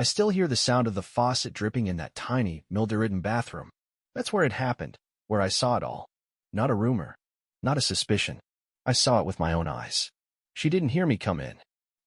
I still hear the sound of the faucet dripping in that tiny, mildew-ridden bathroom. That's where it happened, where I saw it all. Not a rumor. Not a suspicion. I saw it with my own eyes. She didn't hear me come in.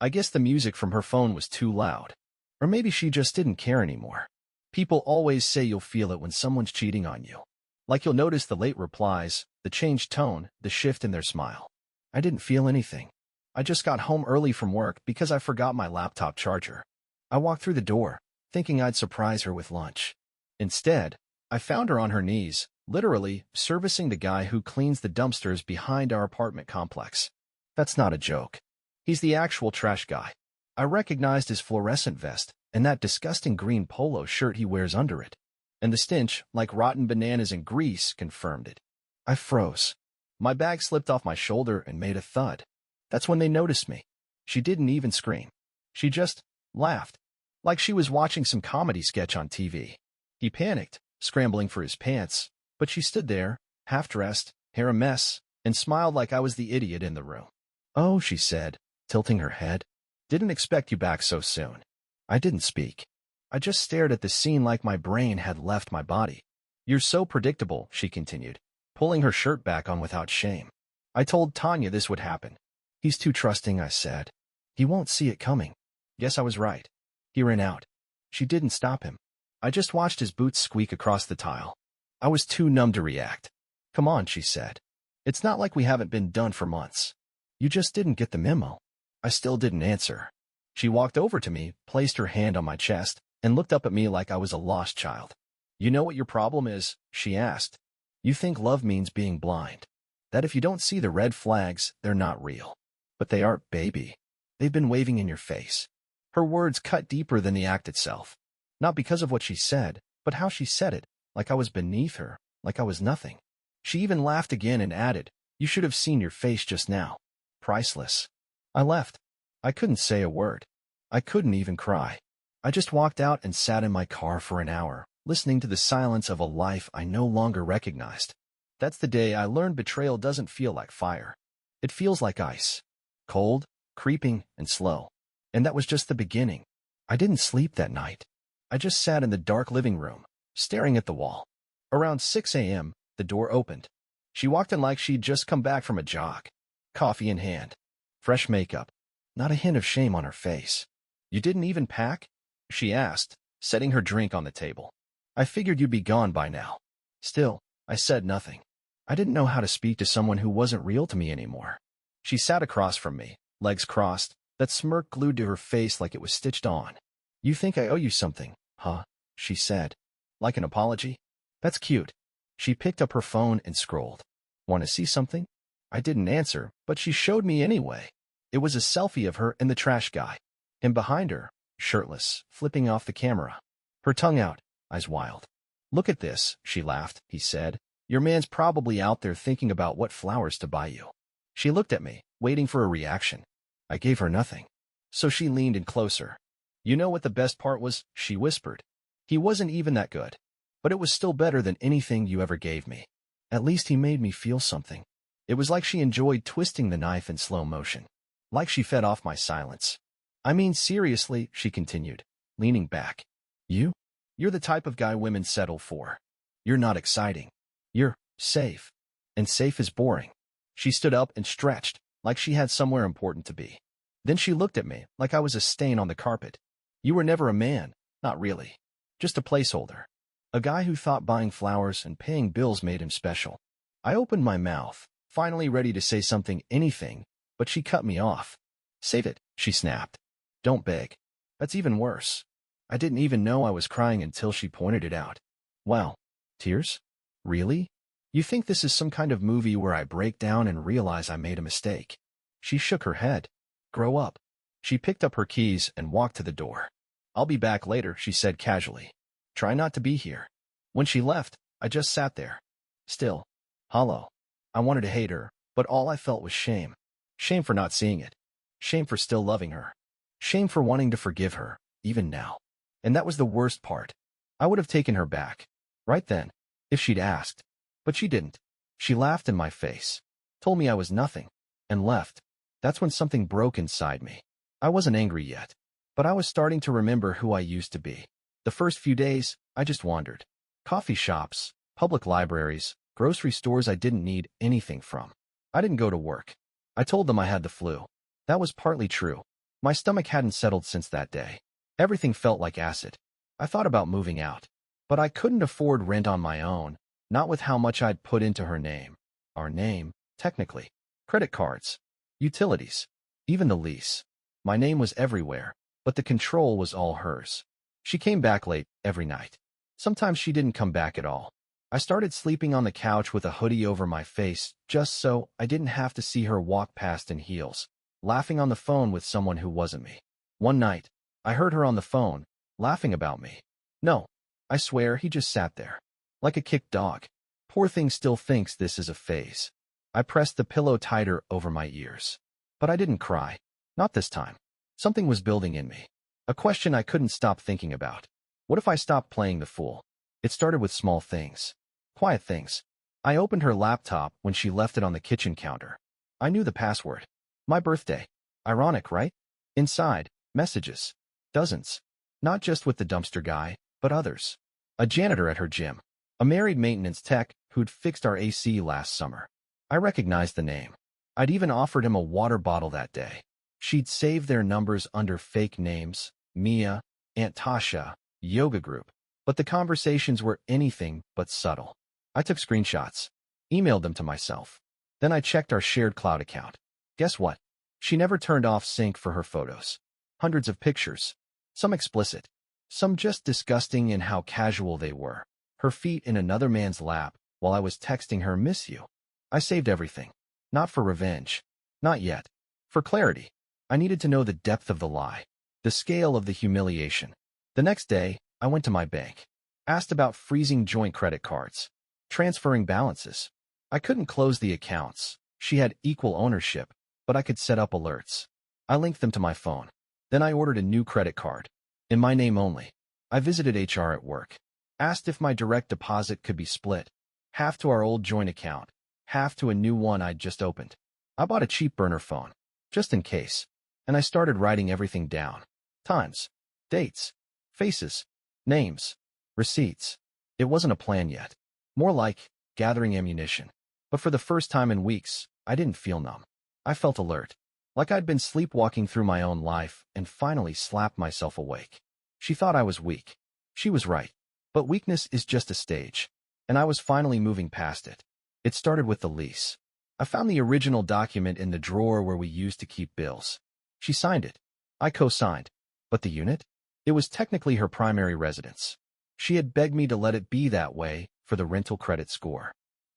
I guess the music from her phone was too loud. Or maybe she just didn't care anymore. People always say you'll feel it when someone's cheating on you. Like you'll notice the late replies, the changed tone, the shift in their smile. I didn't feel anything. I just got home early from work because I forgot my laptop charger. I walked through the door, thinking I'd surprise her with lunch. Instead, I found her on her knees, literally servicing the guy who cleans the dumpsters behind our apartment complex. That's not a joke. He's the actual trash guy. I recognized his fluorescent vest and that disgusting green polo shirt he wears under it. And the stench, like rotten bananas and grease, confirmed it. I froze. My bag slipped off my shoulder and made a thud. That's when they noticed me. She didn't even scream. She just laughed, like she was watching some comedy sketch on TV. He panicked, scrambling for his pants, but she stood there, half-dressed, hair a mess, and smiled like I was the idiot in the room. "Oh," she said, tilting her head. "Didn't expect you back so soon." I didn't speak. I just stared at the scene like my brain had left my body. "You're so predictable," she continued, pulling her shirt back on without shame. "I told Tanya this would happen." "He's too trusting," I said. "He won't see it coming." Guess I was right. He ran out. She didn't stop him. I just watched his boots squeak across the tile. I was too numb to react. "Come on," she said. "It's not like we haven't been done for months. You just didn't get the memo." I still didn't answer. She walked over to me, placed her hand on my chest, and looked up at me like I was a lost child. "You know what your problem is?" she asked. "You think love means being blind. That if you don't see the red flags, they're not real. But they aren't, baby. They've been waving in your face." Her words cut deeper than the act itself. Not because of what she said, but how she said it, like I was beneath her, like I was nothing. She even laughed again and added, "You should have seen your face just now. Priceless." I left. I couldn't say a word. I couldn't even cry. I just walked out and sat in my car for an hour, listening to the silence of a life I no longer recognized. That's the day I learned betrayal doesn't feel like fire. It feels like ice. Cold, creeping, and slow. And that was just the beginning. I didn't sleep that night. I just sat in the dark living room, staring at the wall. Around 6 a.m., the door opened. She walked in like she'd just come back from a jog. Coffee in hand. Fresh makeup. Not a hint of shame on her face. "You didn't even pack?" she asked, setting her drink on the table. "I figured you'd be gone by now." Still, I said nothing. I didn't know how to speak to someone who wasn't real to me anymore. She sat across from me, legs crossed, that smirk glued to her face like it was stitched on. "You think I owe you something, huh?" she said. "Like an apology? That's cute." She picked up her phone and scrolled. "Want to see something?" I didn't answer, but she showed me anyway. It was a selfie of her and the trash guy. And behind her, shirtless, flipping off the camera. Her tongue out, eyes wild. "Look at this," she laughed, he said. "Your man's probably out there thinking about what flowers to buy you." She looked at me, waiting for a reaction. I gave her nothing. So she leaned in closer. "You know what the best part was?" she whispered. "He wasn't even that good. But it was still better than anything you ever gave me. At least he made me feel something." It was like she enjoyed twisting the knife in slow motion. Like she fed off my silence. "I mean, seriously," she continued, leaning back. You're the type of guy women settle for. You're not exciting. You're safe. And safe is boring." She stood up and stretched, like she had somewhere important to be. Then she looked at me, like I was a stain on the carpet. "You were never a man, not really. Just a placeholder. A guy who thought buying flowers and paying bills made him special." I opened my mouth, finally ready to say anything, but she cut me off. "Save it," she snapped. "Don't beg. That's even worse." I didn't even know I was crying until she pointed it out. "Wow. Tears? Really? You think this is some kind of movie where I break down and realize I made a mistake?" She shook her head. "Grow up." She picked up her keys and walked to the door. "I'll be back later," she said casually. "Try not to be here." When she left, I just sat there. Still. Hollow. I wanted to hate her, but all I felt was shame. Shame for not seeing it. Shame for still loving her. Shame for wanting to forgive her, even now. And that was the worst part. I would have taken her back, right then, if she'd asked. But she didn't. She laughed in my face, told me I was nothing, and left. That's when something broke inside me. I wasn't angry yet. But I was starting to remember who I used to be. The first few days, I just wandered. Coffee shops, public libraries, grocery stores I didn't need anything from. I didn't go to work. I told them I had the flu. That was partly true. My stomach hadn't settled since that day. Everything felt like acid. I thought about moving out. But I couldn't afford rent on my own, not with how much I'd put into her name. Our name, technically. Credit cards. Utilities. Even the lease. My name was everywhere, but the control was all hers. She came back late every night. Sometimes she didn't come back at all. I started sleeping on the couch with a hoodie over my face just so I didn't have to see her walk past in heels, laughing on the phone with someone who wasn't me. One night, I heard her on the phone, laughing about me. No, I swear he just sat there. Like a kicked dog. Poor thing still thinks this is a phase. I pressed the pillow tighter over my ears. But I didn't cry. Not this time. Something was building in me. A question I couldn't stop thinking about. What if I stopped playing the fool? It started with small things. Quiet things. I opened her laptop when she left it on the kitchen counter. I knew the password. My birthday. Ironic, right? Inside, messages. Dozens. Not just with the dumpster guy, but others. A janitor at her gym. A married maintenance tech who'd fixed our AC last summer. I recognized the name. I'd even offered him a water bottle that day. She'd saved their numbers under fake names, Mia, Aunt Tasha, yoga group. But the conversations were anything but subtle. I took screenshots, emailed them to myself. Then I checked our shared cloud account. Guess what? She never turned off sync for her photos. Hundreds of pictures. Some explicit. Some just disgusting in how casual they were. Her feet in another man's lap while I was texting her miss you. I saved everything. Not for revenge. Not yet. For clarity. I needed to know the depth of the lie. The scale of the humiliation. The next day, I went to my bank. Asked about freezing joint credit cards. Transferring balances. I couldn't close the accounts. She had equal ownership, but I could set up alerts. I linked them to my phone. Then I ordered a new credit card. In my name only. I visited HR at work. Asked if my direct deposit could be split. Half to our old joint account. Half to a new one I'd just opened. I bought a cheap burner phone. Just in case. And I started writing everything down. Times. Dates. Faces. Names. Receipts. It wasn't a plan yet. More like gathering ammunition. But for the first time in weeks, I didn't feel numb. I felt alert. Like I'd been sleepwalking through my own life and finally slapped myself awake. She thought I was weak. She was right. But weakness is just a stage. And I was finally moving past it. It started with the lease. I found the original document in the drawer where we used to keep bills. She signed it. I co-signed. But the unit? It was technically her primary residence. She had begged me to let it be that way for the rental credit score.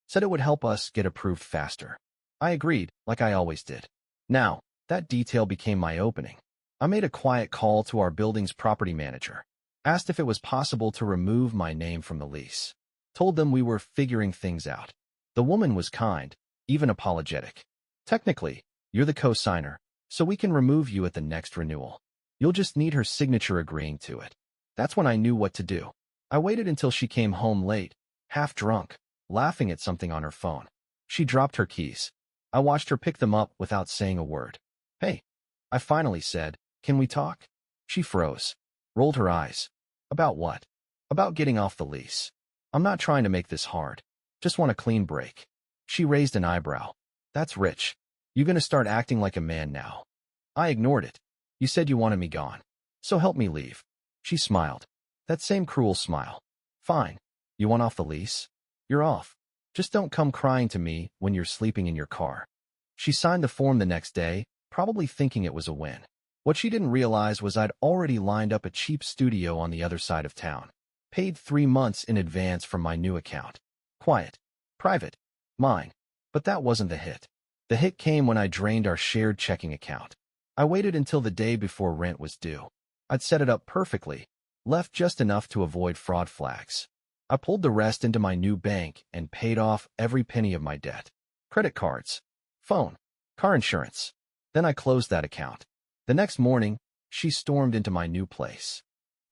Said it would help us get approved faster. I agreed, like I always did. Now, that detail became my opening. I made a quiet call to our building's property manager. Asked if it was possible to remove my name from the lease. Told them we were figuring things out. The woman was kind, even apologetic. Technically, you're the co-signer, so we can remove you at the next renewal. You'll just need her signature agreeing to it. That's when I knew what to do. I waited until she came home late, half drunk, laughing at something on her phone. She dropped her keys. I watched her pick them up without saying a word. Hey, I finally said, can we talk? She froze, rolled her eyes. About what? About getting off the lease. I'm not trying to make this hard. Just want a clean break. She raised an eyebrow. That's rich. You gonna start acting like a man now? I ignored it. You said you wanted me gone. So help me leave. She smiled. That same cruel smile. Fine. You want off the lease? You're off. Just don't come crying to me when you're sleeping in your car. She signed the form the next day, probably thinking it was a win. What she didn't realize was I'd already lined up a cheap studio on the other side of town. Paid 3 months in advance from my new account. Quiet. Private. Mine. But that wasn't the hit. The hit came when I drained our shared checking account. I waited until the day before rent was due. I'd set it up perfectly, left just enough to avoid fraud flags. I pulled the rest into my new bank and paid off every penny of my debt. Credit cards, phone, car insurance. Then I closed that account. The next morning, she stormed into my new place.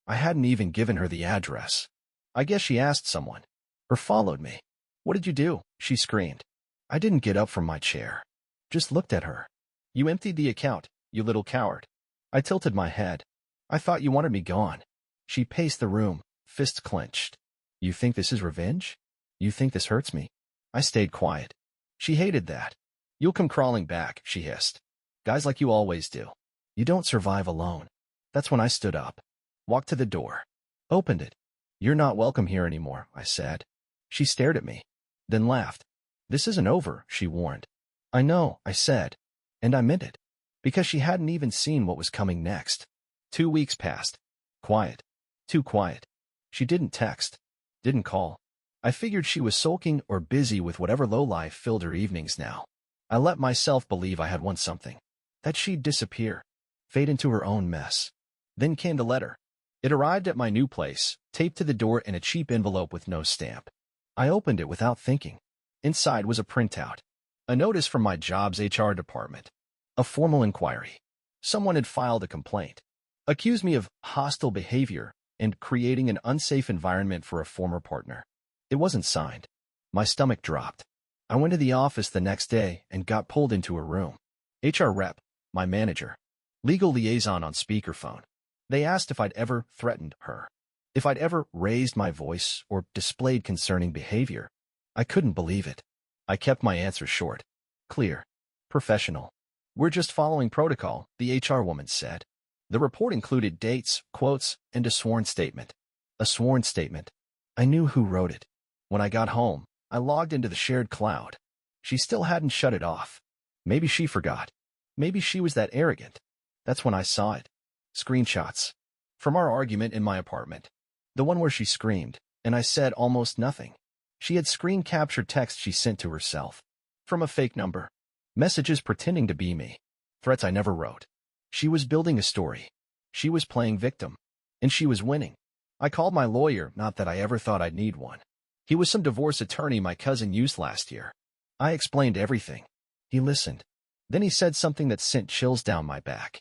I hadn't even given her the address. I guess she asked someone, or followed me. What did you do? She screamed. I didn't get up from my chair. Just looked at her. You emptied the account, you little coward. I tilted my head. I thought you wanted me gone. She paced the room, fists clenched. You think this is revenge? You think this hurts me? I stayed quiet. She hated that. You'll come crawling back, she hissed. Guys like you always do. You don't survive alone. That's when I stood up. Walked to the door. Opened it. You're not welcome here anymore, I said. She stared at me. Then laughed. This isn't over, she warned. I know, I said. And I meant it. Because she hadn't even seen what was coming next. 2 weeks passed. Quiet. Too quiet. She didn't text. Didn't call. I figured she was sulking or busy with whatever lowlife filled her evenings now. I let myself believe I had won something. That she'd disappear. Fade into her own mess. Then came the letter. It arrived at my new place, taped to the door in a cheap envelope with no stamp. I opened it without thinking. Inside was a printout. A notice from my job's HR department. A formal inquiry. Someone had filed a complaint. Accused me of hostile behavior and creating an unsafe environment for a former partner. It wasn't signed. My stomach dropped. I went to the office the next day and got pulled into a room. HR rep, my manager, legal liaison on speakerphone. They asked if I'd ever threatened her, if I'd ever raised my voice or displayed concerning behavior. I couldn't believe it. I kept my answer short, clear, professional. We're just following protocol, the HR woman said. The report included dates, quotes, and a sworn statement. A sworn statement. I knew who wrote it. When I got home, I logged into the shared cloud. She still hadn't shut it off. Maybe she forgot. Maybe she was that arrogant. That's when I saw it. Screenshots. From our argument in my apartment. The one where she screamed, and I said almost nothing. She had screen-captured text she sent to herself. From a fake number. Messages pretending to be me. Threats I never wrote. She was building a story. She was playing victim. And she was winning. I called my lawyer, not that I ever thought I'd need one. He was some divorce attorney my cousin used last year. I explained everything. He listened. Then he said something that sent chills down my back.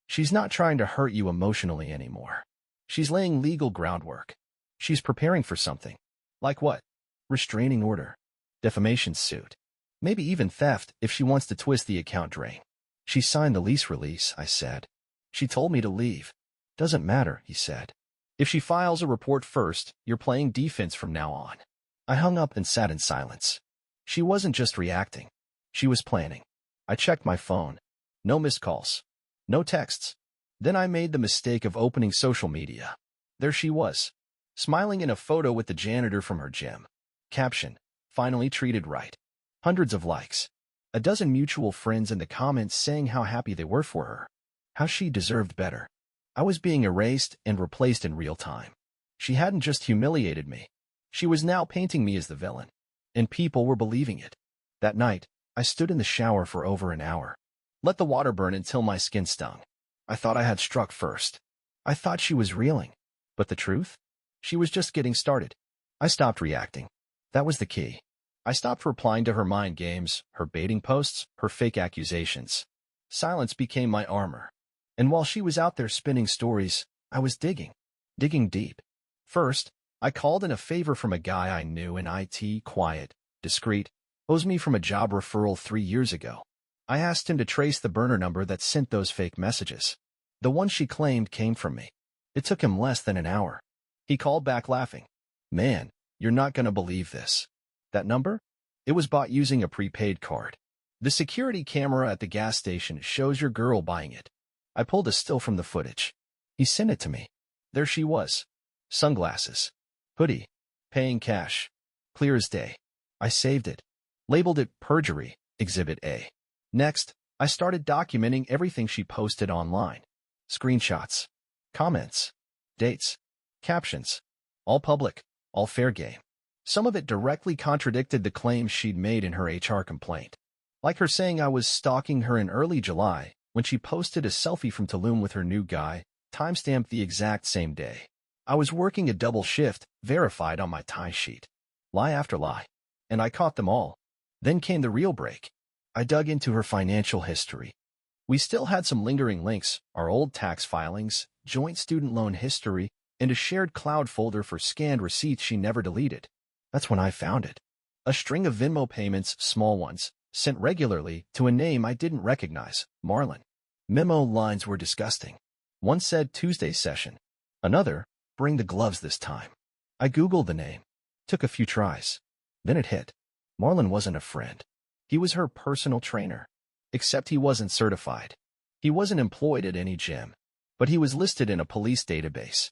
She's not trying to hurt you emotionally anymore. She's laying legal groundwork. She's preparing for something. Like what? Restraining order. Defamation suit. Maybe even theft if she wants to twist the account drain. She signed the lease release, I said. She told me to leave. Doesn't matter, he said. If she files a report first, you're playing defense from now on. I hung up and sat in silence. She wasn't just reacting. She was planning. I checked my phone. No missed calls. No texts. Then I made the mistake of opening social media. There she was, smiling in a photo with the janitor from her gym. Caption, finally treated right. Hundreds of likes. A dozen mutual friends in the comments saying how happy they were for her. How she deserved better. I was being erased and replaced in real time. She hadn't just humiliated me. She was now painting me as the villain. And people were believing it. That night, I stood in the shower for over an hour. Let the water burn until my skin stung. I thought I had struck first. I thought she was reeling. But the truth? She was just getting started. I stopped reacting. That was the key. I stopped replying to her mind games, her baiting posts, her fake accusations. Silence became my armor. And while she was out there spinning stories, I was digging deep. First, I called in a favor from a guy I knew in IT, quiet, discreet, owes me from a job referral 3 years ago. I asked him to trace the burner number that sent those fake messages. The one she claimed came from me. It took him less than an hour. He called back laughing. Man, you're not gonna believe this. That number? It was bought using a prepaid card. The security camera at the gas station shows your girl buying it. I pulled a still from the footage. He sent it to me. There she was. Sunglasses. Hoodie. Paying cash. Clear as day. I saved it. Labeled it Perjury, Exhibit A. Next, I started documenting everything she posted online. Screenshots. Comments. Dates. Captions. All public. All fair game. Some of it directly contradicted the claims she'd made in her HR complaint. Like her saying I was stalking her in early July when she posted a selfie from Tulum with her new guy, timestamped the exact same day. I was working a double shift, verified on my tie sheet. Lie after lie. And I caught them all. Then came the real break. I dug into her financial history. We still had some lingering links, our old tax filings, joint student loan history, and a shared cloud folder for scanned receipts she never deleted. That's when I found it. A string of Venmo payments, small ones, sent regularly to a name I didn't recognize, Marlon. Memo lines were disgusting. One said Tuesday session. Another, bring the gloves this time. I Googled the name. Took a few tries. Then it hit. Marlon wasn't a friend. He was her personal trainer. Except he wasn't certified. He wasn't employed at any gym. But he was listed in a police database.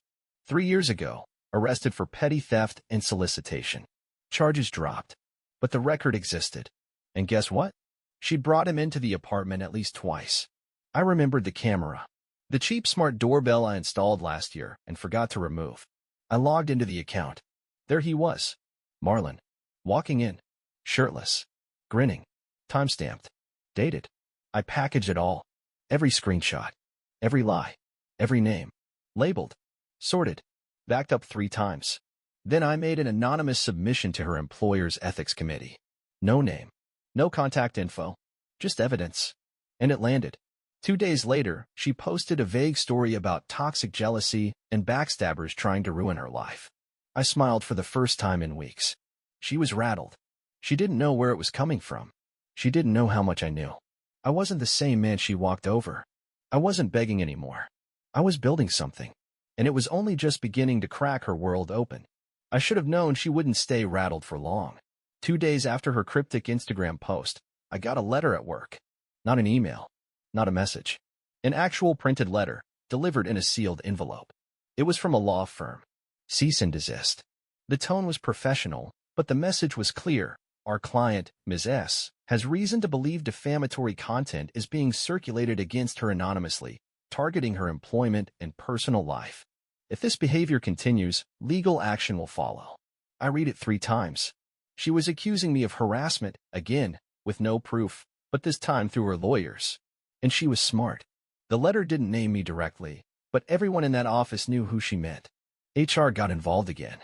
3 years ago, arrested for petty theft and solicitation. Charges dropped. But the record existed. And guess what? She'd brought him into the apartment at least twice. I remembered the camera. The cheap smart doorbell I installed last year and forgot to remove. I logged into the account. There he was. Marlon. Walking in. Shirtless. Grinning. Time-stamped. Dated. I packaged it all. Every screenshot. Every lie. Every name. Labeled. Sorted. Backed up 3 times. Then I made an anonymous submission to her employer's ethics committee. No name. No contact info. Just evidence. And it landed. 2 days later, she posted a vague story about toxic jealousy and backstabbers trying to ruin her life. I smiled for the first time in weeks. She was rattled. She didn't know where it was coming from. She didn't know how much I knew. I wasn't the same man she walked over. I wasn't begging anymore. I was building something. And it was only just beginning to crack her world open. I should have known she wouldn't stay rattled for long. 2 days after her cryptic Instagram post, I got a letter at work. Not an email. Not a message. An actual printed letter, delivered in a sealed envelope. It was from a law firm. Cease and desist. The tone was professional, but the message was clear. Our client, Ms. S., has reason to believe defamatory content is being circulated against her anonymously, targeting her employment and personal life. If this behavior continues, legal action will follow. I read it 3 times. She was accusing me of harassment, again, with no proof, but this time through her lawyers. And she was smart. The letter didn't name me directly, but everyone in that office knew who she meant. HR got involved again.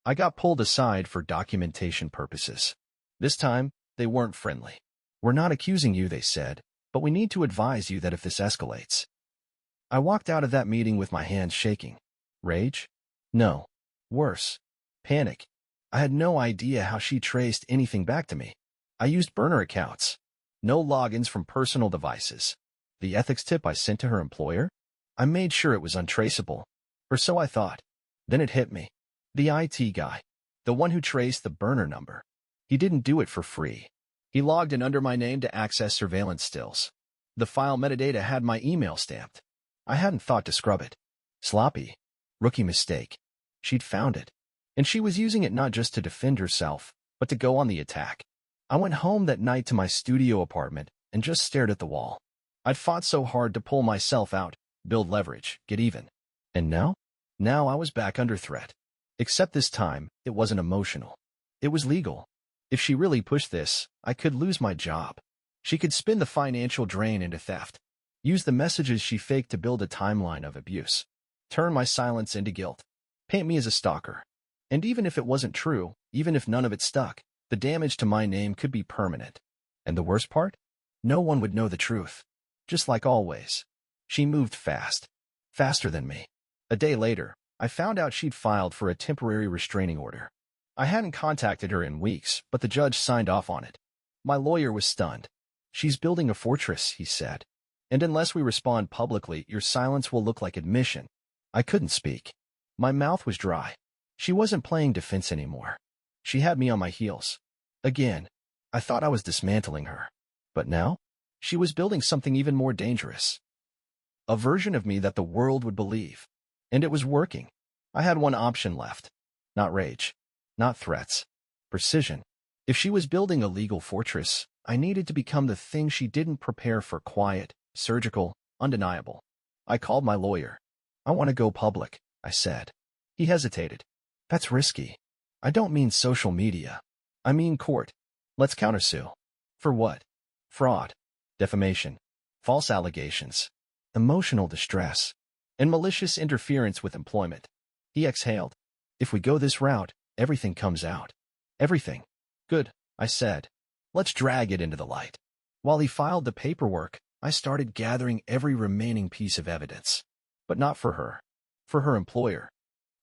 I got pulled aside for documentation purposes. This time, they weren't friendly. We're not accusing you, they said, but we need to advise you that if this escalates. I walked out of that meeting with my hands shaking. Rage? No. Worse. Panic. I had no idea how she traced anything back to me. I used burner accounts. No logins from personal devices. The ethics tip I sent to her employer? I made sure it was untraceable. Or so I thought. Then it hit me. The IT guy. The one who traced the burner number. He didn't do it for free. He logged in under my name to access surveillance stills. The file metadata had my email stamped. I hadn't thought to scrub it. Sloppy. Rookie mistake. She'd found it. And she was using it not just to defend herself, but to go on the attack. I went home that night to my studio apartment and just stared at the wall. I'd fought so hard to pull myself out, build leverage, get even. And now? Now I was back under threat. Except this time, it wasn't emotional. It was legal. If she really pushed this, I could lose my job. She could spin the financial drain into theft. Use the messages she faked to build a timeline of abuse. Turn my silence into guilt. Paint me as a stalker. And even if it wasn't true, even if none of it stuck, the damage to my name could be permanent. And the worst part? No one would know the truth. Just like always. She moved fast. Faster than me. A day later, I found out she'd filed for a temporary restraining order. I hadn't contacted her in weeks, but the judge signed off on it. My lawyer was stunned. She's building a fortress, he said. And unless we respond publicly, your silence will look like admission. I couldn't speak. My mouth was dry. She wasn't playing defense anymore. She had me on my heels. Again, I thought I was dismantling her. But now, she was building something even more dangerous. A version of me that the world would believe. And it was working. I had one option left. Not rage. Not threats. Precision. If she was building a legal fortress, I needed to become the thing she didn't prepare for: quiet, surgical, undeniable. I called my lawyer. I want to go public, I said. He hesitated. That's risky. I don't mean social media. I mean court. Let's countersue. For what? Fraud. Defamation. False allegations. Emotional distress. And malicious interference with employment. He exhaled. If we go this route, everything comes out. Everything. Good, I said. Let's drag it into the light. While he filed the paperwork, I started gathering every remaining piece of evidence. But not for her. For her employer.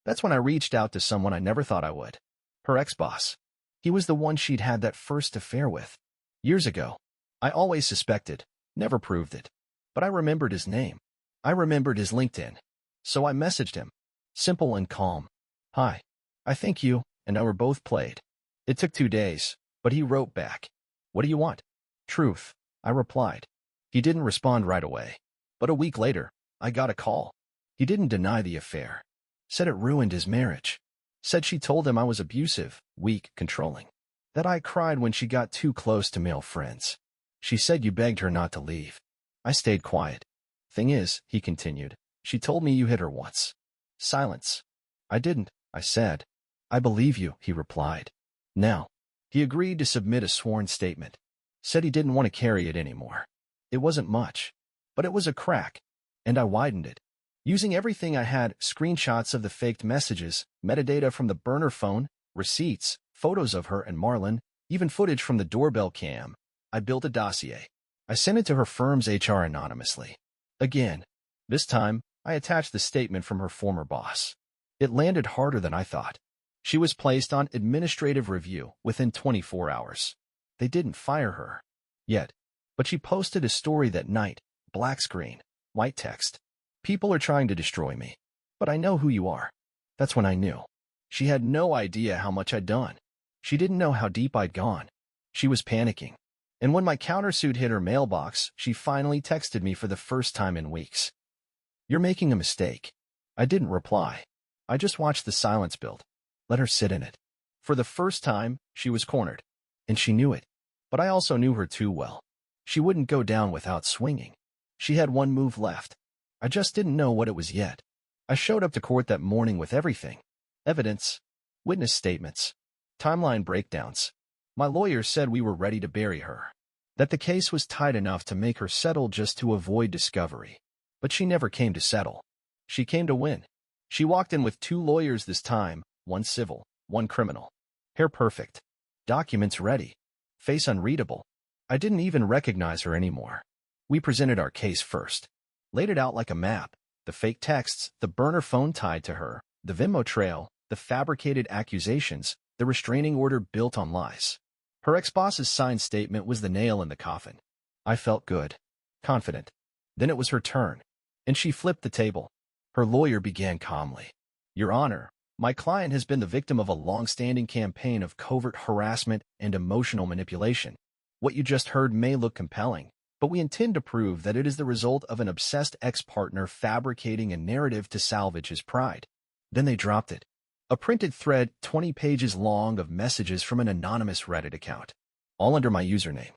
That's when I reached out to someone I never thought I would. Her ex-boss. He was the one she'd had that first affair with. Years ago. I always suspected, never proved it. But I remembered his name. I remembered his LinkedIn, so I messaged him. Simple and calm. Hi. I think you and I were both played. It took 2 days, but he wrote back. What do you want? Truth, I replied. He didn't respond right away. But a week later, I got a call. He didn't deny the affair. Said it ruined his marriage. Said she told him I was abusive, weak, controlling. That I cried when she got too close to male friends. She said you begged her not to leave. I stayed quiet. Thing is, he continued, she told me you hit her once. Silence. I didn't, I said. I believe you, he replied. Now, he agreed to submit a sworn statement. Said he didn't want to carry it anymore. It wasn't much, but it was a crack, and I widened it. Using everything I had, screenshots of the faked messages, metadata from the burner phone, receipts, photos of her and Marlon, even footage from the doorbell cam, I built a dossier. I sent it to her firm's HR anonymously. Again, this time, I attached the statement from her former boss. It landed harder than I thought. She was placed on administrative review within 24 hours. They didn't fire her yet, but she posted a story that night, black screen, white text. People are trying to destroy me, but I know who you are. That's when I knew. She had no idea how much I'd done. She didn't know how deep I'd gone. She was panicking. And when my countersuit hit her mailbox, she finally texted me for the first time in weeks. You're making a mistake. I didn't reply. I just watched the silence build. Let her sit in it. For the first time, she was cornered. And she knew it. But I also knew her too well. She wouldn't go down without swinging. She had one move left. I just didn't know what it was yet. I showed up to court that morning with everything. Evidence, witness statements, timeline breakdowns. My lawyer said we were ready to bury her. That the case was tight enough to make her settle just to avoid discovery. But she never came to settle. She came to win. She walked in with 2 lawyers this time, one civil, one criminal. Hair perfect. Documents ready. Face unreadable. I didn't even recognize her anymore. We presented our case first. Laid it out like a map. The fake texts, the burner phone tied to her, the Venmo trail, the fabricated accusations, the restraining order built on lies. Her ex-boss's signed statement was the nail in the coffin. I felt good. Confident. Then it was her turn. And she flipped the table. Her lawyer began calmly. Your Honor, my client has been the victim of a long-standing campaign of covert harassment and emotional manipulation. What you just heard may look compelling, but we intend to prove that it is the result of an obsessed ex-partner fabricating a narrative to salvage his pride. Then they dropped it. A printed thread 20 pages long of messages from an anonymous Reddit account, all under my username.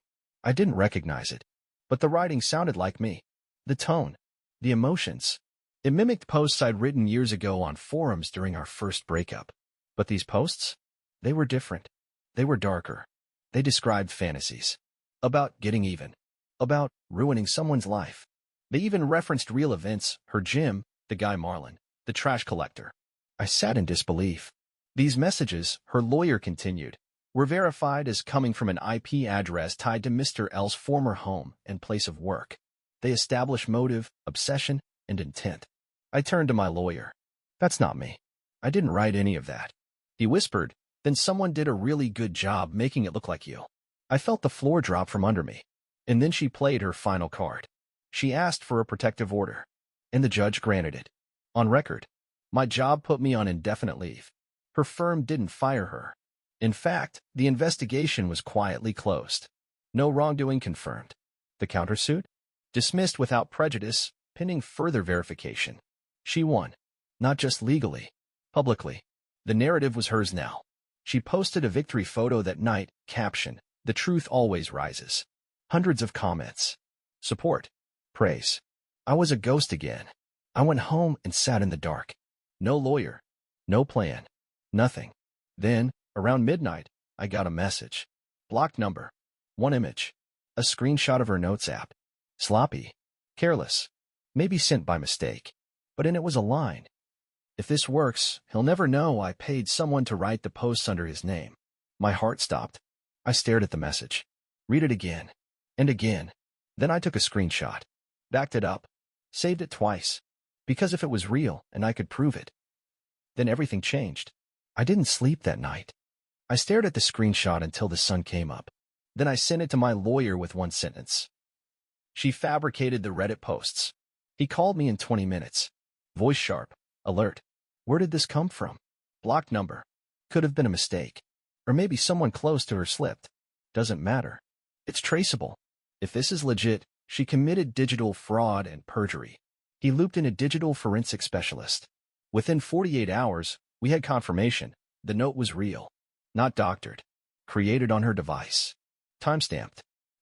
I didn't recognize it, but the writing sounded like me. The tone, the emotions. It mimicked posts I'd written years ago on forums during our first breakup. But these posts? They were different. They were darker. They described fantasies. About getting even. About ruining someone's life. They even referenced real events, her gym, the guy Marlon, the trash collector. I sat in disbelief. These messages, her lawyer continued, were verified as coming from an IP address tied to Mr. L's former home and place of work. They establish motive, obsession, and intent. I turned to my lawyer. That's not me. I didn't write any of that. He whispered, then someone did a really good job making it look like you. I felt the floor drop from under me. And then she played her final card. She asked for a protective order. And the judge granted it. On record. My job put me on indefinite leave. Her firm didn't fire her. In fact, the investigation was quietly closed. No wrongdoing confirmed. The countersuit? Dismissed without prejudice, pending further verification. She won. Not just legally. Publicly. The narrative was hers now. She posted a victory photo that night, caption, "The truth always rises." Hundreds of comments. Support. Praise. I was a ghost again. I went home and sat in the dark. No lawyer. No plan. Nothing. Then, around midnight, I got a message. Blocked number. One image. A screenshot of her notes app. Sloppy. Careless. Maybe sent by mistake. But in it was a line. If this works, he'll never know I paid someone to write the posts under his name. My heart stopped. I stared at the message. Read it again. And again. Then I took a screenshot. Backed it up. Saved it twice. Because if it was real and I could prove it, then everything changed. I didn't sleep that night. I stared at the screenshot until the sun came up. Then I sent it to my lawyer with one sentence. She fabricated the Reddit posts. He called me in 20 minutes. Voice sharp. Alert. Where did this come from? Blocked number. Could have been a mistake. Or maybe someone close to her slipped. Doesn't matter. It's traceable. If this is legit, she committed digital fraud and perjury. He looped in a digital forensic specialist. Within 48 hours, we had confirmation. The note was real. Not doctored. Created on her device. Timestamped.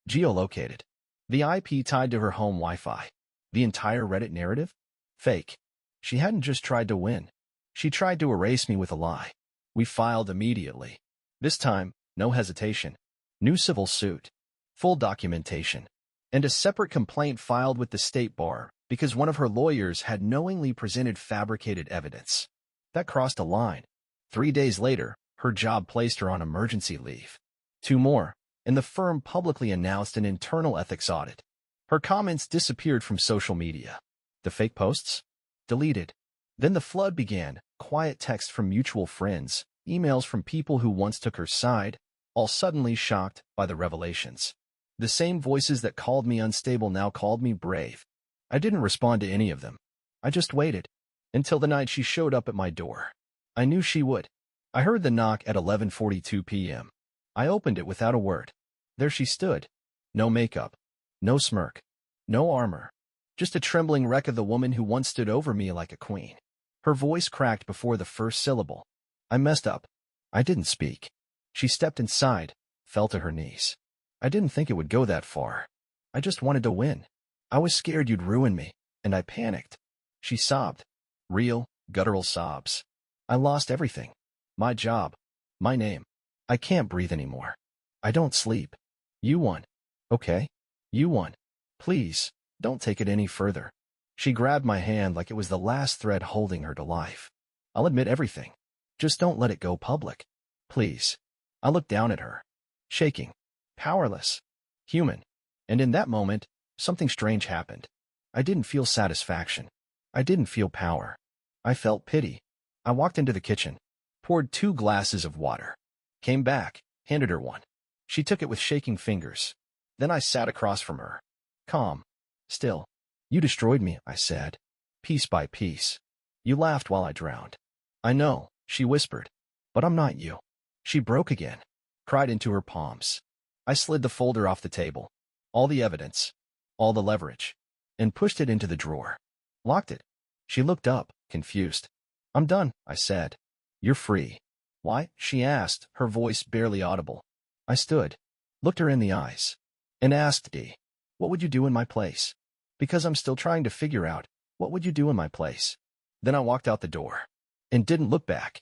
Geolocated. The IP tied to her home Wi-Fi. The entire Reddit narrative? Fake. She hadn't just tried to win. She tried to erase me with a lie. We filed immediately. This time, no hesitation. New civil suit. Full documentation. And a separate complaint filed with the state bar because one of her lawyers had knowingly presented fabricated evidence. That crossed a line. 3 days later, her job placed her on emergency leave. 2 more, and the firm publicly announced an internal ethics audit. Her comments disappeared from social media. The fake posts? Deleted. Then the flood began, quiet text from mutual friends, emails from people who once took her side, all suddenly shocked by the revelations. The same voices that called me unstable now called me brave. I didn't respond to any of them. I just waited. Until the night she showed up at my door. I knew she would. I heard the knock at 11:42 p.m. I opened it without a word. There she stood. No makeup. No smirk. No armor. Just a trembling wreck of the woman who once stood over me like a queen. Her voice cracked before the first syllable. I messed up. I didn't speak. She stepped inside, fell to her knees. I didn't think it would go that far. I just wanted to win. I was scared you'd ruin me, and I panicked. She sobbed. Real, guttural sobs. I lost everything. My job. My name. I can't breathe anymore. I don't sleep. You won. Okay? You won. Please, don't take it any further. She grabbed my hand like it was the last thread holding her to life. I'll admit everything. Just don't let it go public. Please. I looked down at her. Shaking. Powerless. Human. And in that moment, something strange happened. I didn't feel satisfaction. I didn't feel power. I felt pity. I walked into the kitchen, poured 2 glasses of water, came back, handed her one. She took it with shaking fingers. Then I sat across from her. Calm. Still. You destroyed me, I said. Piece by piece. You laughed while I drowned. I know, she whispered. But I'm not you. She broke again. Cried into her palms. I slid the folder off the table. All the evidence. All the leverage. And pushed it into the drawer. Locked it. She looked up, confused. I'm done, I said. You're free. Why? She asked, her voice barely audible. I stood, looked her in the eyes, and asked Dee, what would you do in my place? Because I'm still trying to figure out, what would you do in my place? Then I walked out the door, and didn't look back.